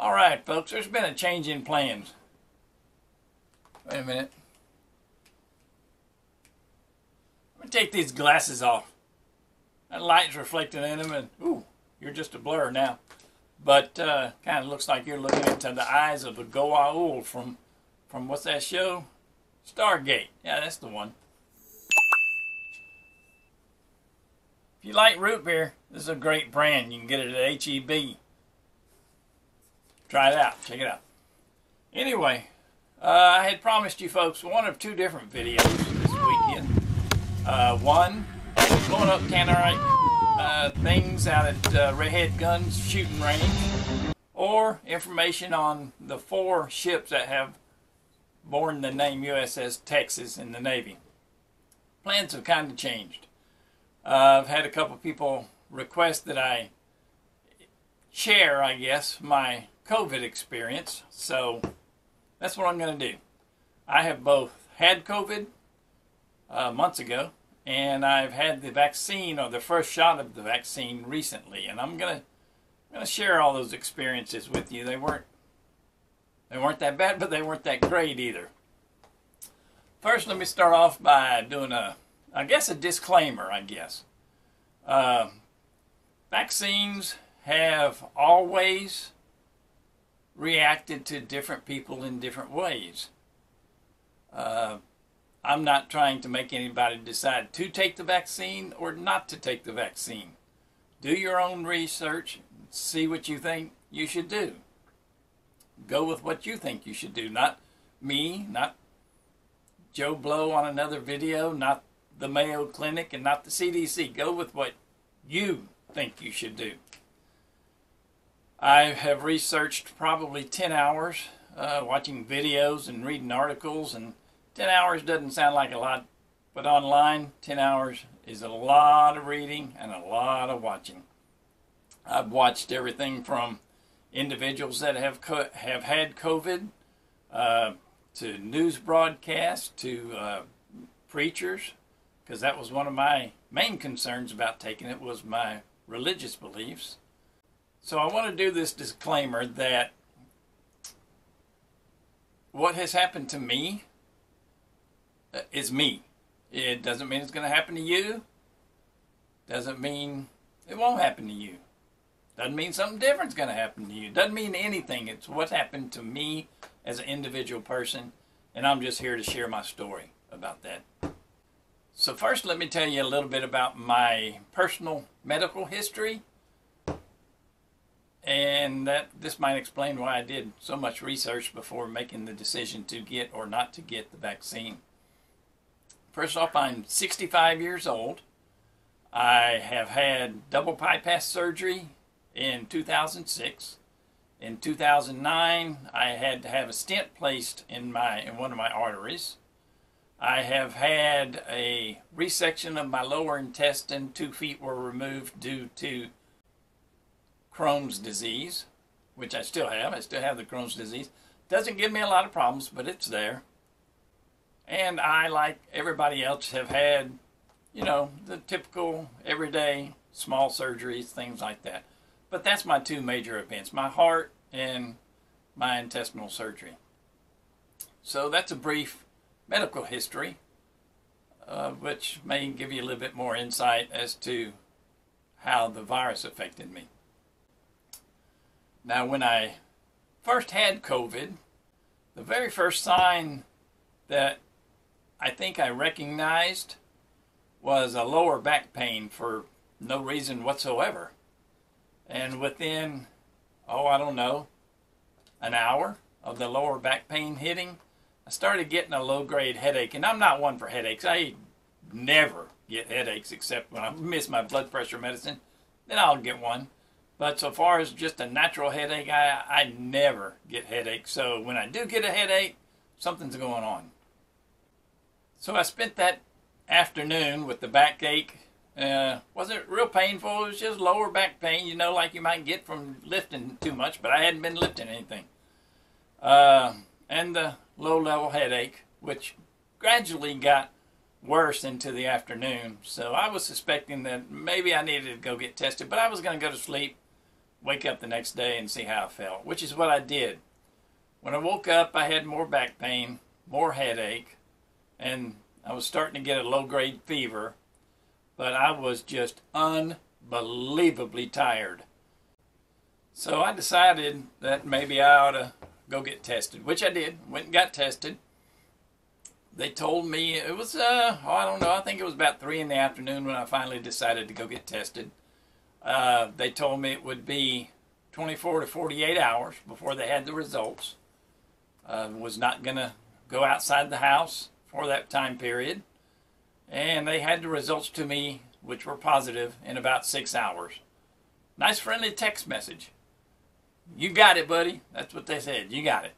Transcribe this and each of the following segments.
Alright folks, there's been a change in plans. Wait a minute. Let me take these glasses off. That light's reflecting in them and, ooh, you're just a blur now. But kind of looks like you're looking into the eyes of a Goa'uld from what's that show? Stargate. Yeah, that's the one. If you like root beer, this is a great brand. You can get it at H-E-B. Try it out. Check it out. Anyway, I had promised you folks one of two different videos this weekend. One, blowing up Tannerite things out at Redhead Guns shooting range, or information on the 4 ships that have borne the name USS Texas in the Navy. Plans have kind of changed. I've had a couple people request that I share, I guess, my COVID experience, so that's what I'm going to do. I have both had COVID months ago, and I've had the vaccine, or the first shot of the vaccine, recently, and I'm going to share all those experiences with you. They weren't that bad, but they weren't that great either. First, let me start off by doing a disclaimer, I guess. Vaccines have always reacted to different people in different ways. I'm not trying to make anybody decide to take the vaccine or not to take the vaccine. Do your own research, see what you think you should do. Go with what you think you should do, not me, not Joe Blow on another video, not the Mayo Clinic, and not the CDC. Go with what you think you should do. I have researched probably 10 hours, watching videos and reading articles, and 10 hours doesn't sound like a lot, but online, 10 hours is a lot of reading and a lot of watching. I've watched everything from individuals that have had COVID, to news broadcasts, to preachers, because that was one of my main concerns about taking it, was my religious beliefs. So I want to do this disclaimer that what has happened to me is me. It doesn't mean it's going to happen to you. Doesn't mean it won't happen to you. Doesn't mean something different's going to happen to you. Doesn't mean anything. It's what happened to me as an individual person, and I'm just here to share my story about that. So first, let me tell you a little bit about my personal medical history, and this might explain why I did so much research before making the decision to get or not to get the vaccine. First off, I'm 65 years old. I have had double bypass surgery in 2006. In 2009, I had to have a stent placed in one of my arteries. I have had a resection of my lower intestine. 2 feet were removed due to Crohn's disease, which I still have. I still have the Crohn's disease. Doesn't give me a lot of problems, but it's there. And I, like everybody else, have had, the typical everyday small surgeries, things like that. But that's my 2 major events, my heart and my intestinal surgery. So that's a brief medical history, which may give you a little bit more insight as to how the virus affected me. Now, when I first had COVID, the very first sign that I think I recognized was a lower back pain for no reason whatsoever. And within, I don't know, an hour of the lower back pain hitting, I started getting a low-grade headache. And I'm not one for headaches. I never get headaches except when I miss my blood pressure medicine. Then I'll get one. But so far as just a natural headache, I never get headaches. So when I do get a headache, something's going on. So I spent that afternoon with the backache. Wasn't real painful. It was just lower back pain, like you might get from lifting too much, but I hadn't been lifting anything. And the low-level headache, which gradually got worse into the afternoon. So I was suspecting that maybe I needed to go get tested, but I was going to go to sleep, wake up the next day and see how I felt, which is what I did. When I woke up, I had more back pain, more headache, and I was starting to get a low-grade fever, but I was just unbelievably tired. So I decided that maybe I ought to go get tested, which I did. Went and got tested. They told me it was, I don't know, I think it was about 3 in the afternoon when I finally decided to go get tested. They told me it would be 24 to 48 hours before they had the results. Was not going to go outside the house for that time period. And they had the results to me, which were positive, in about 6 hours. Nice friendly text message. You got it, buddy. That's what they said. You got it.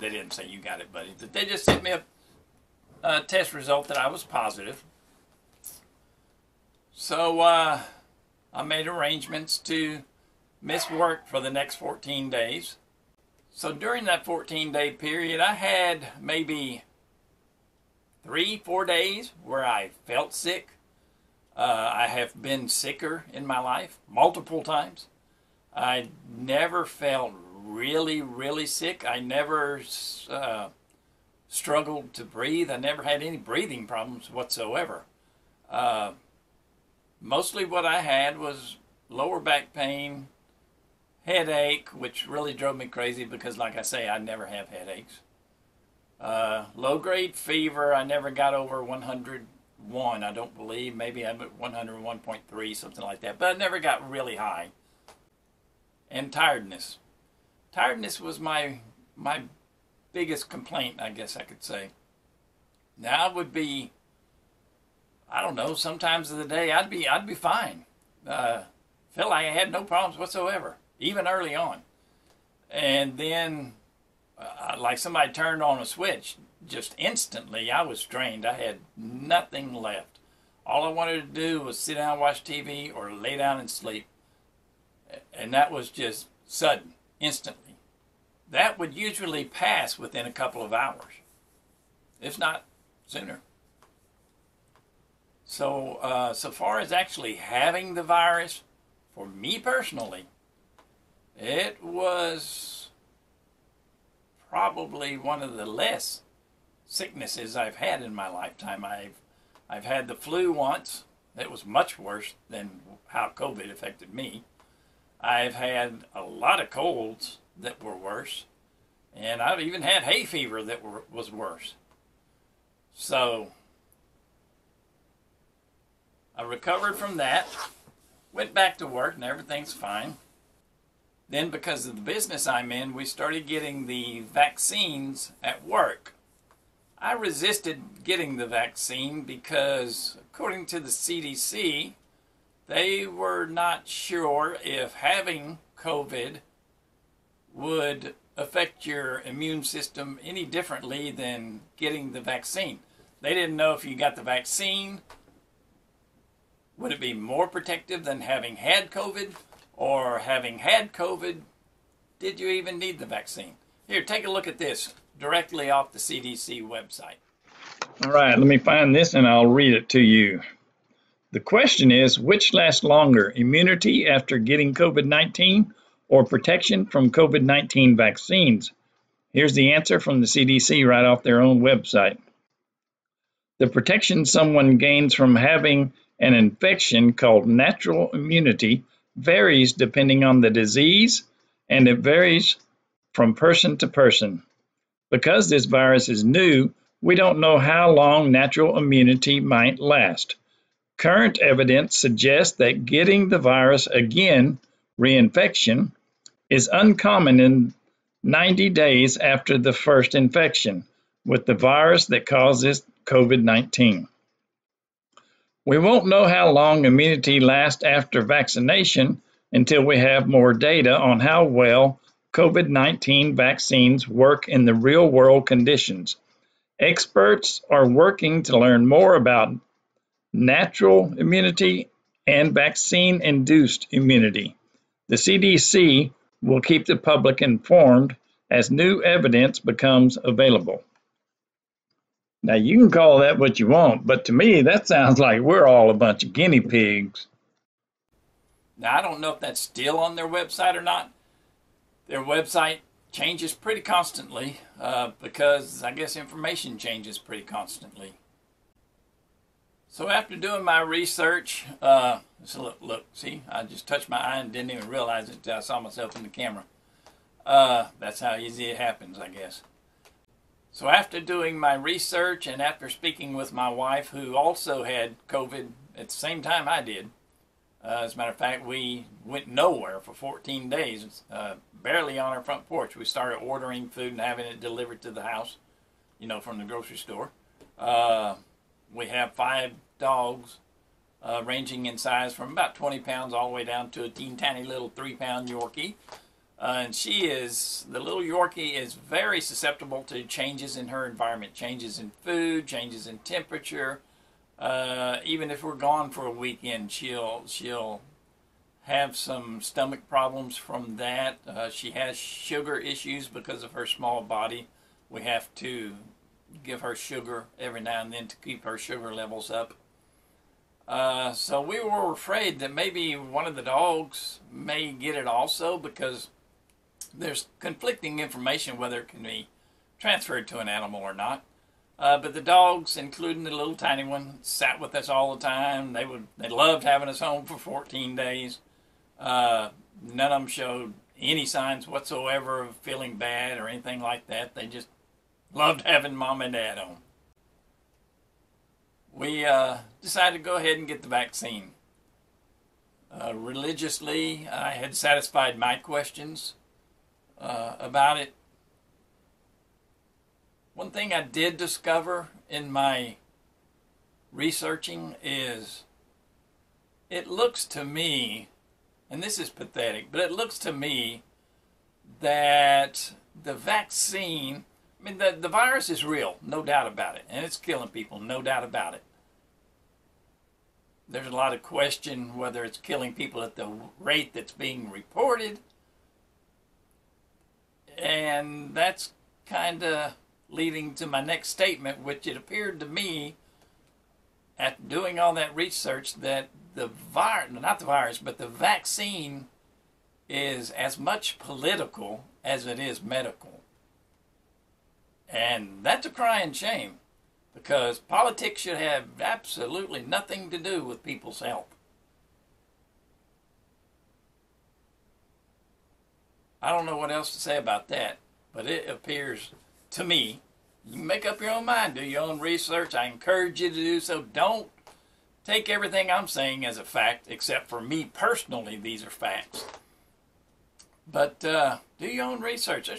They didn't say you got it, buddy. They just sent me a test result that I was positive. So I made arrangements to miss work for the next 14 days. So during that 14-day period, I had maybe 3-4 days where I felt sick. I have been sicker in my life multiple times. I never felt really, really sick. I never struggled to breathe. I never had any breathing problems whatsoever. Mostly what I had was lower back pain, headache, which really drove me crazy because, like I say, I never have headaches. Low-grade fever, I never got over 101, I don't believe. Maybe I'm at 101.3, something like that. But I never got really high. And tiredness. Tiredness was my biggest complaint, I guess I could say. Now, it would be, I don't know, sometimes of the day I'd be fine. Felt like I had no problems whatsoever, even early on. And then, like somebody turned on a switch, just instantly I was drained. I had nothing left. All I wanted to do was sit down and watch TV or lay down and sleep. And that was just sudden, instantly. That would usually pass within a couple of hours, if not sooner. So, so far as actually having the virus, for me personally, it was probably one of the less sicknesses I've had in my lifetime. I've had the flu once. It was much worse than how COVID affected me. I've had a lot of colds that were worse, and I've even had hay fever that was worse. So I recovered from that, went back to work, and everything's fine. Then, because of the business I'm in, we started getting the vaccines at work. I resisted getting the vaccine because, according to the CDC, they were not sure if having COVID would affect your immune system any differently than getting the vaccine. They didn't know if you got the vaccine, would it be more protective than having had COVID? Or having had COVID, did you even need the vaccine? Here, take a look at this directly off the CDC website. All right, let me find this and I'll read it to you. The question is, which lasts longer, immunity after getting COVID-19 or protection from COVID-19 vaccines? Here's the answer from the CDC right off their own website. The protection someone gains from having an infection called natural immunity varies depending on the disease, and it varies from person to person. Because this virus is new, we don't know how long natural immunity might last. Current evidence suggests that getting the virus again, reinfection, is uncommon in 90 days after the first infection with the virus that causes COVID-19. We won't know how long immunity lasts after vaccination until we have more data on how well COVID-19 vaccines work in the real-world conditions. Experts are working to learn more about natural immunity and vaccine-induced immunity. The CDC will keep the public informed as new evidence becomes available. Now, you can call that what you want, but to me, that sounds like we're all a bunch of guinea pigs. Now, I don't know if that's still on their website or not. Their website changes pretty constantly because I guess information changes pretty constantly. So after doing my research, so look, see, I just touched my eye and didn't even realize it until I saw myself in the camera. That's how easy it happens, I guess. So after doing my research and after speaking with my wife, who also had COVID at the same time I did, as a matter of fact, we went nowhere for 14 days, barely on our front porch. We started ordering food and having it delivered to the house, you know, from the grocery store. We have 5 dogs, ranging in size from about 20 pounds all the way down to a teeny tiny little 3-pound Yorkie. And the little Yorkie is very susceptible to changes in her environment, changes in food, changes in temperature. Even if we're gone for a weekend, she'll have some stomach problems from that. She has sugar issues because of her small body. We have to give her sugar every now and then to keep her sugar levels up. So we were afraid that maybe one of the dogs may get it also, because there's conflicting information whether it can be transferred to an animal or not. But the dogs, including the little tiny one, sat with us all the time. They loved having us home for 14 days. None of them showed any signs whatsoever of feeling bad or anything like that. They just loved having Mom and Dad home. We decided to go ahead and get the vaccine. Religiously, I had satisfied my questions about it. One thing I did discover in my researching is it looks to me, and this is pathetic, but it looks to me that the vaccine, I mean, the virus is real, no doubt about it, and it's killing people, no doubt about it. There's a lot of question whether it's killing people at the rate that's being reported, and that's kind of leading to my next statement, which it appeared to me, after doing all that research, that the virus, not the virus, but the vaccine is as much political as it is medical. And that's a crying shame, because politics should have absolutely nothing to do with people's health. I don't know what else to say about that, but it appears to me, you can make up your own mind, do your own research. I encourage you to do so. Don't take everything I'm saying as a fact, except for me personally, these are facts. But do your own research.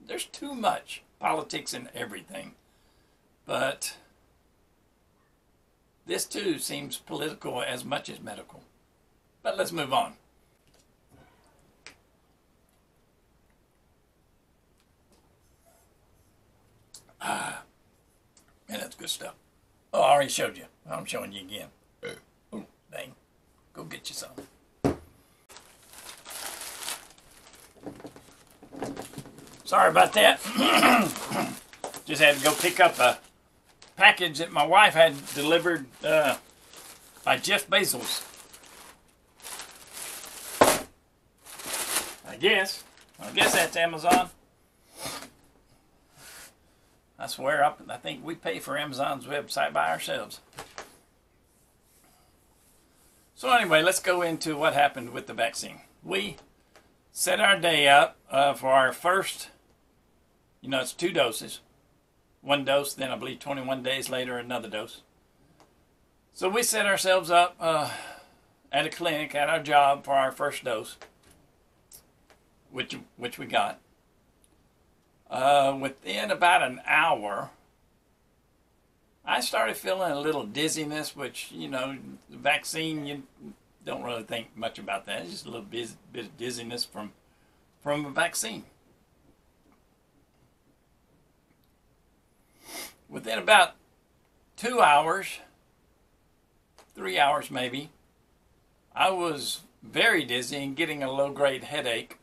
There's too much politics in everything. But this too seems political as much as medical. But let's move on. Man, that's good stuff. Oh, I already showed you. I'm showing you again. Oh, dang. Go get you some. Sorry about that. Just had to go pick up a package that my wife had delivered by Jeff Bezos. I guess that's Amazon. I swear, I think we pay for Amazon's website by ourselves. So anyway, let's go into what happened with the vaccine. We set our day up for our first, it's 2 doses. 1 dose, then I believe 21 days later, another dose. So we set ourselves up at a clinic, at our job, for our first dose, which we got. Within about an hour, I started feeling a little dizziness, which, the vaccine, you don't really think much about that. It's just a little bit of dizziness from a vaccine. Within about 2 hours, 3 hours maybe, I was very dizzy and getting a low-grade headache.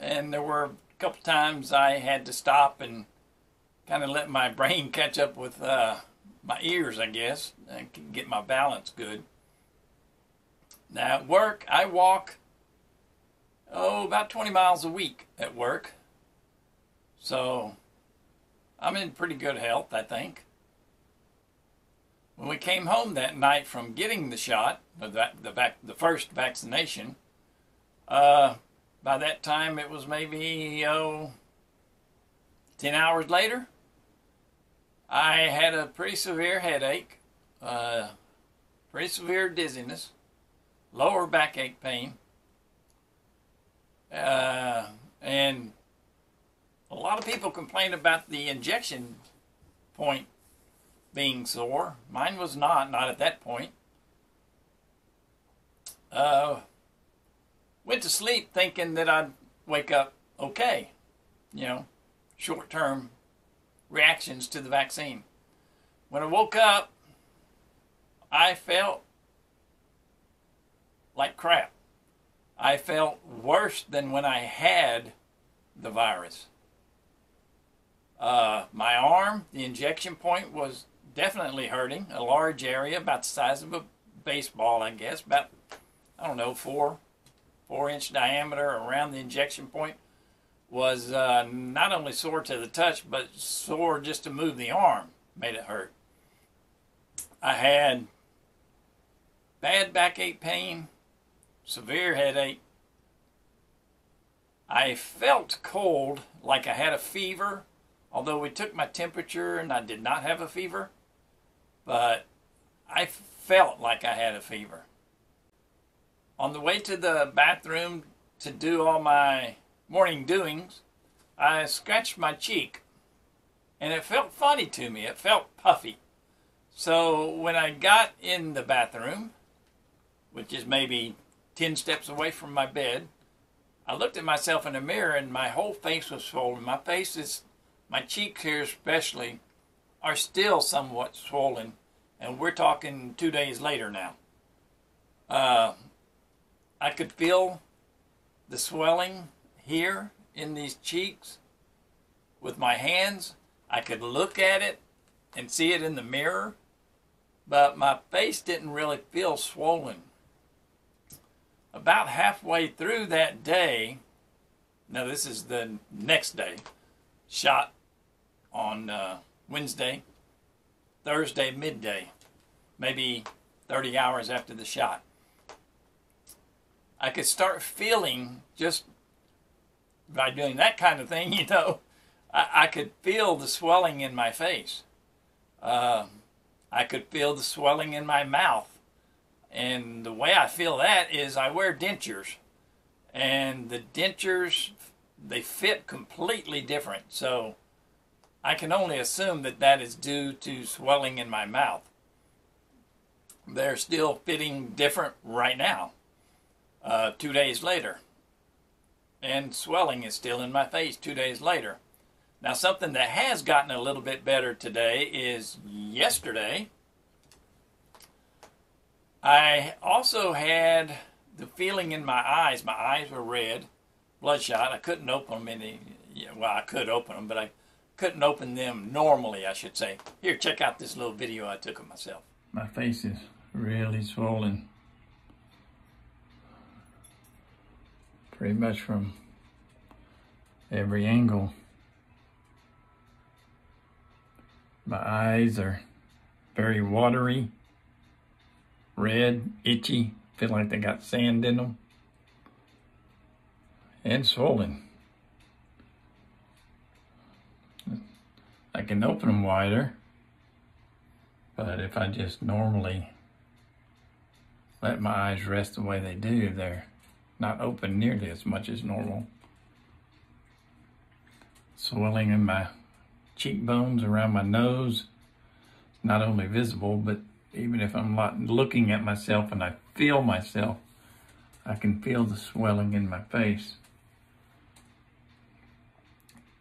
And there were a couple times I had to stop and kind of let my brain catch up with my ears, I guess, and get my balance good. Now at work, I walk, about 20 miles a week at work. So I'm in pretty good health, I think. When we came home that night from getting the shot, the first vaccination, by that time it was maybe 10 hours later. I had a pretty severe headache, pretty severe dizziness, lower backache pain, and a lot of people complained about the injection point being sore. Mine was not at that point. Went to sleep thinking that I'd wake up okay, short-term reactions to the vaccine. When I woke up, I felt like crap. I felt worse than when I had the virus. My arm, the injection point was definitely hurting. A large area, about the size of a baseball, I guess, about, 4-inch diameter around the injection point, was not only sore to the touch, but sore just to move the arm made it hurt. I had bad backache pain, severe headache. I felt cold, like I had a fever, although we took my temperature and I did not have a fever, but I felt like I had a fever. On the way to the bathroom to do all my morning doings, I scratched my cheek, and it felt funny to me. It felt puffy. So when I got in the bathroom, which is maybe 10 steps away from my bed, I looked at myself in the mirror and my whole face was swollen. My cheeks here especially, are still somewhat swollen, and we're talking 2 days later now. I could feel the swelling here in these cheeks with my hands. I could look at it and see it in the mirror, but my face didn't really feel swollen. About halfway through that day, now this is the next day, shot on Wednesday, Thursday midday, maybe 30 hours after the shot, I could start feeling, just by doing that kind of thing, I could feel the swelling in my face. I could feel the swelling in my mouth. And the way I feel that is I wear dentures. And the dentures, they fit completely different. So I can only assume that that is due to swelling in my mouth. They're still fitting different right now, 2 days later. And swelling is still in my face 2 days later. Now, something that has gotten a little bit better today is yesterday, I also had the feeling in my eyes. My eyes were red, bloodshot. I couldn't open them well, I could open them, but I couldn't open them normally, I should say. Here, check out this little video I took of myself. My face is really swollen. Pretty much from every angle. My eyes are very watery, red, itchy, feel like they got sand in them, and swollen. I can open them wider, but if I just normally let my eyes rest the way they do, they're not open nearly as much as normal. Swelling in my cheekbones, around my nose, not only visible, but even if I'm not looking at myself and I feel myself, I can feel the swelling in my face.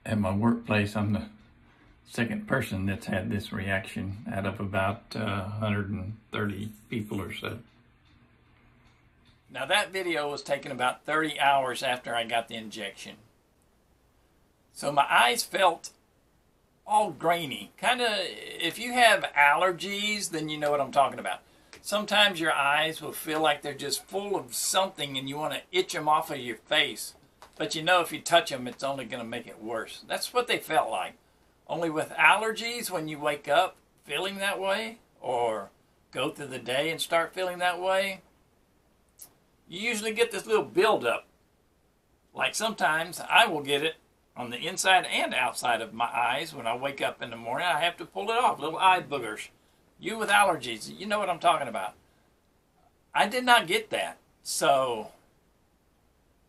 At my workplace, I'm the second person that's had this reaction out of about 130 people or so. Now that video was taken about 30 hours after I got the injection. So my eyes felt all grainy. Kind of, if you have allergies, then you know what I'm talking about. Sometimes your eyes will feel like they're just full of something and you want to itch them off of your face. But you know if you touch them, it's only going to make it worse. That's what they felt like. Only with allergies, when you wake up feeling that way or go through the day and start feeling that way, you usually get this little buildup. Like sometimes I will get it on the inside and outside of my eyes when I wake up in the morning. I have to pull it off, little eye boogers. You with allergies, you know what I'm talking about. I did not get that. So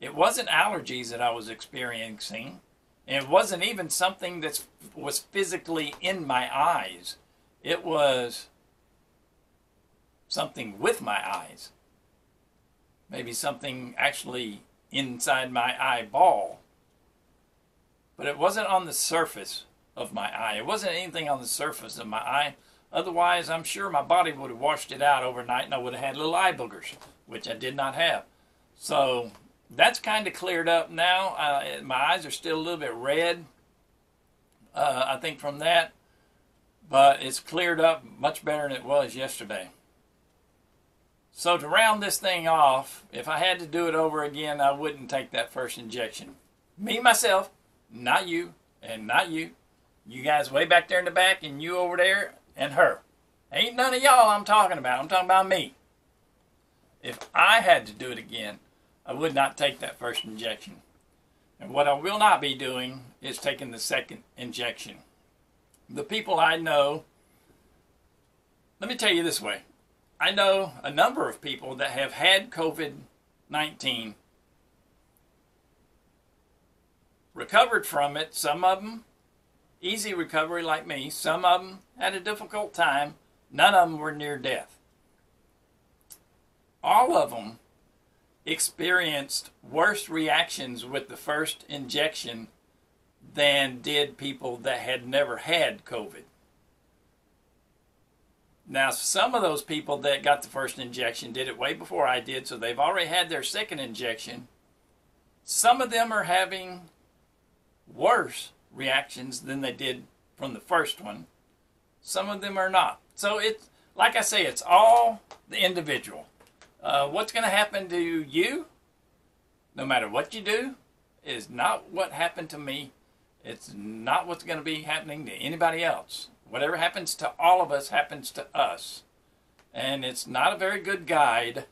it wasn't allergies that I was experiencing. And it wasn't even something that was physically in my eyes. It was something with my eyes. Maybe something actually inside my eyeball. But it wasn't on the surface of my eye. It wasn't anything on the surface of my eye. Otherwise, I'm sure my body would have washed it out overnight and I would have had little eye boogers, which I did not have. So that's kind of cleared up now. My eyes are still a little bit red, I think, from that. But it's cleared up much better than it was yesterday. So to round this thing off, if I had to do it over again, I wouldn't take that first injection. Me, myself, not you, and not you. You guys way back there in the back, and you over there, and her. Ain't none of y'all I'm talking about. I'm talking about me. If I had to do it again, I would not take that first injection. And what I will not be doing is taking the second injection. The people I know, let me tell you this way. I know a number of people that have had COVID-19, recovered from it. Some of them, easy recovery like me. Some of them had a difficult time. None of them were near death. All of them experienced worse reactions with the first injection than did people that had never had COVID. Now, some of those people that got the first injection did it way before I did, so they've already had their second injection. Some of them are having worse reactions than they did from the first one. Some of them are not. So it's, like I say, it's all the individual. What's going to happen to you, no matter what you do, is not what happened to me. It's not what's going to be happening to anybody else. Whatever happens to all of us happens to us. And it's not a very good guide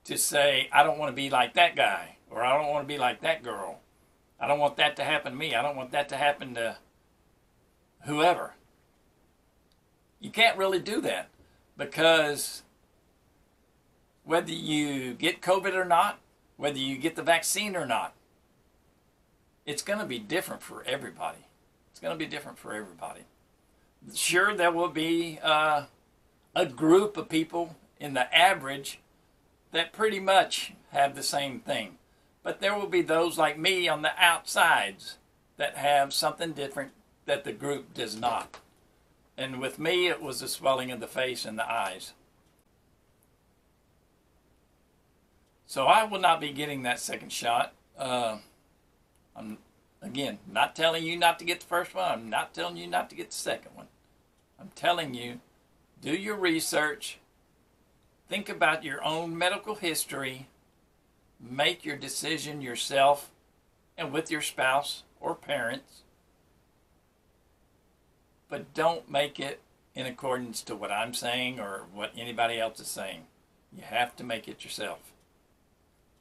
to say, I don't want to be like that guy, or I don't want to be like that girl. I don't want that to happen to me. I don't want that to happen to whoever. You can't really do that, because whether you get COVID or not, whether you get the vaccine or not, it's going to be different for everybody. It's going to be different for everybody. Sure, there will be a group of people in the average that pretty much have the same thing. But there will be those like me on the outsides that have something different that the group does not. And with me, it was the swelling of the face and the eyes. So I will not be getting that second shot. I'm, again, not telling you not to get the first one. I'm not telling you not to get the second one. I'm telling you, do your research. Think about your own medical history. Make your decision yourself and with your spouse or parents. But don't make it in accordance to what I'm saying or what anybody else is saying. You have to make it yourself.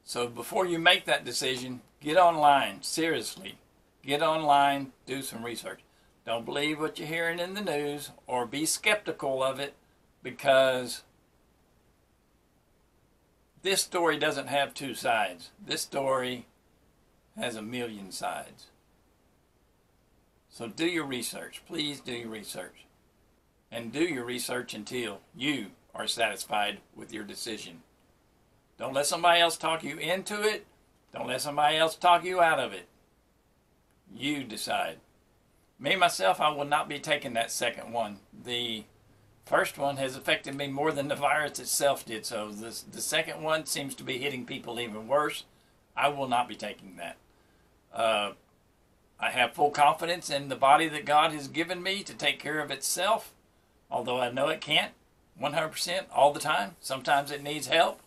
So before you make that decision, get online. Seriously, get online, do some research. Don't believe what you're hearing in the news or be skeptical of it, because this story doesn't have two sides. This story has a million sides. So do your research. Please do your research. And do your research until you are satisfied with your decision. Don't let somebody else talk you into it. Don't let somebody else talk you out of it. You decide. Me, myself, I will not be taking that second one. The first one has affected me more than the virus itself did. So the second one seems to be hitting people even worse. I will not be taking that. I have full confidence in the body that God has given me to take care of itself, although I know it can't 100% all the time. Sometimes it needs help.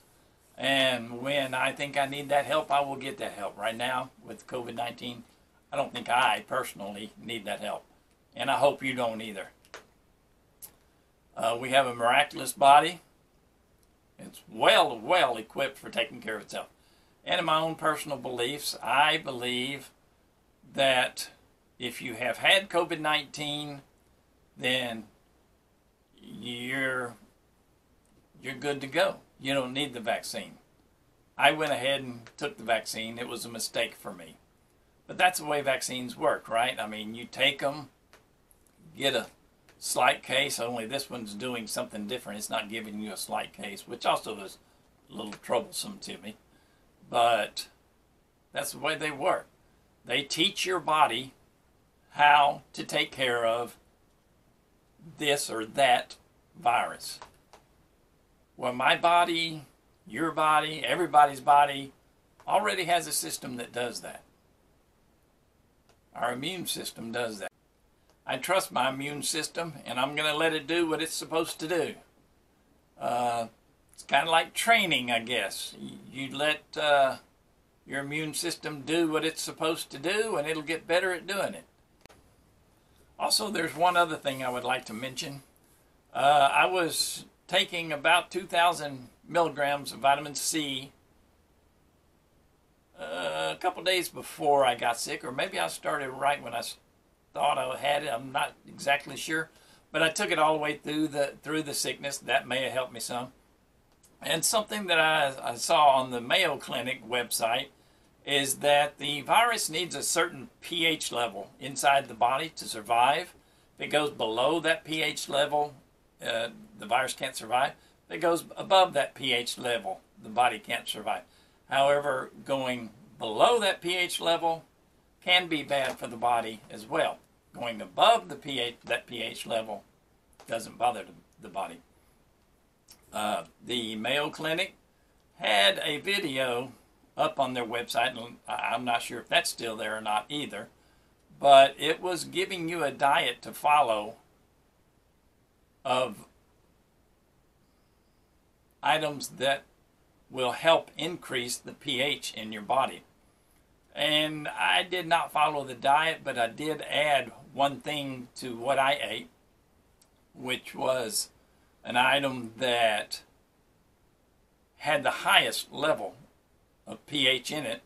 And when I think I need that help, I will get that help. Right now, with COVID-19, I don't think I personally need that help. And I hope you don't either. We have a miraculous body. It's well equipped for taking care of itself. And in my own personal beliefs, I believe that if you have had COVID-19, then you're good to go. You don't need the vaccine. I went ahead and took the vaccine. It was a mistake for me. But that's the way vaccines work, right? I mean, you take them, get a slight case, only this one's doing something different. It's not giving you a slight case, which also is a little troublesome to me. But that's the way they work. They teach your body how to take care of this or that virus. Well, my body, your body, everybody's body already has a system that does that. Our immune system does that. I trust my immune system, and I'm going to let it do what it's supposed to do. It's kind of like training, I guess. You let your immune system do what it's supposed to do, and it'll get better at doing it. Also, there's one other thing I would like to mention. I was taking about 2,000 milligrams of vitamin C a couple days before I got sick, or maybe I started right when I thought I had it. I'm not exactly sure, but I took it all the way through the sickness. That may have helped me some. And something that I saw on the Mayo Clinic website is that the virus needs a certain pH level inside the body to survive. If it goes below that pH level, the virus can't survive. If it goes above that pH level, the body can't survive. However, going below that pH level can be bad for the body as well. Going above the pH level doesn't bother the body. The Mayo Clinic had a video up on their website, and I'm not sure if that's still there or not either, but it was giving you a diet to follow of items that will help increase the pH in your body. And I did not follow the diet, but I did add one thing to what I ate, which was an item that had the highest level of pH in it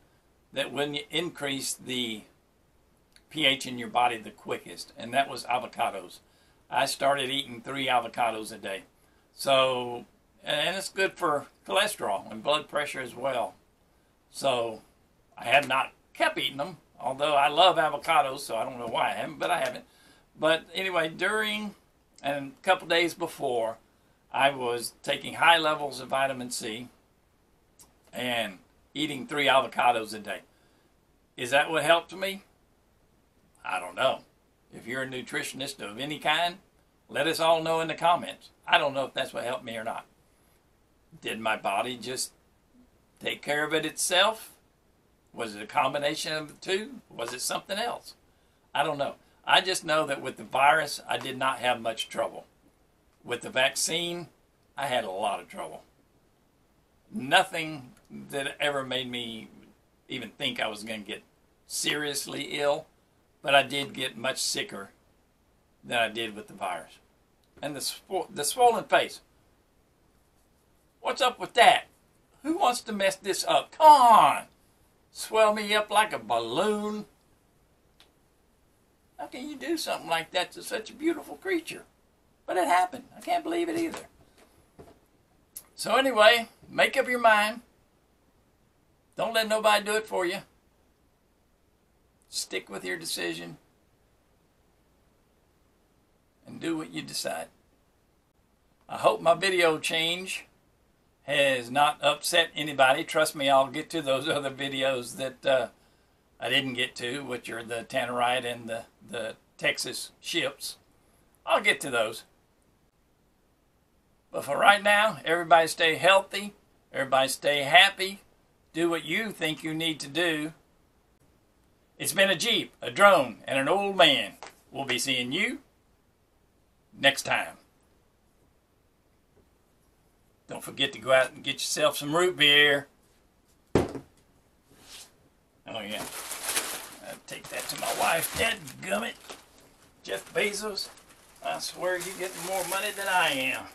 that would increase the pH in your body the quickest, and that was avocados. I started eating 3 avocados a day. So, and it's good for cholesterol and blood pressure as well. So, I have not kept eating them, although I love avocados, so I don't know why I haven't, but I haven't. But anyway, during and a couple days before, I was taking high levels of vitamin C and eating 3 avocados a day. Is that what helped me? I don't know. If you're a nutritionist of any kind, let us all know in the comments. I don't know if that's what helped me or not. Did my body just take care of it itself? Was it a combination of the two? Was it something else? I don't know. I just know that with the virus, I did not have much trouble. With the vaccine, I had a lot of trouble. Nothing that ever made me even think I was going to get seriously ill, but I did get much sicker than I did with the virus. And the swollen face. What's up with that? Who wants to mess this up? Come on! Swell me up like a balloon. How can you do something like that to such a beautiful creature? But it happened. I can't believe it either. So anyway, make up your mind. Don't let nobody do it for you. Stick with your decision. And do what you decide. I hope my video change has not upset anybody. Trust me, I'll get to those other videos that I didn't get to, which are the Tannerite and the Texas ships. I'll get to those. But for right now, everybody stay healthy. Everybody stay happy. Do what you think you need to do. It's been a Jeep, a drone, and an old man. We'll be seeing you next time. Don't forget to go out and get yourself some root beer. Oh yeah. I'll take that to my wife. Dadgummit. Jeff Bezos. I swear you get more money than I am.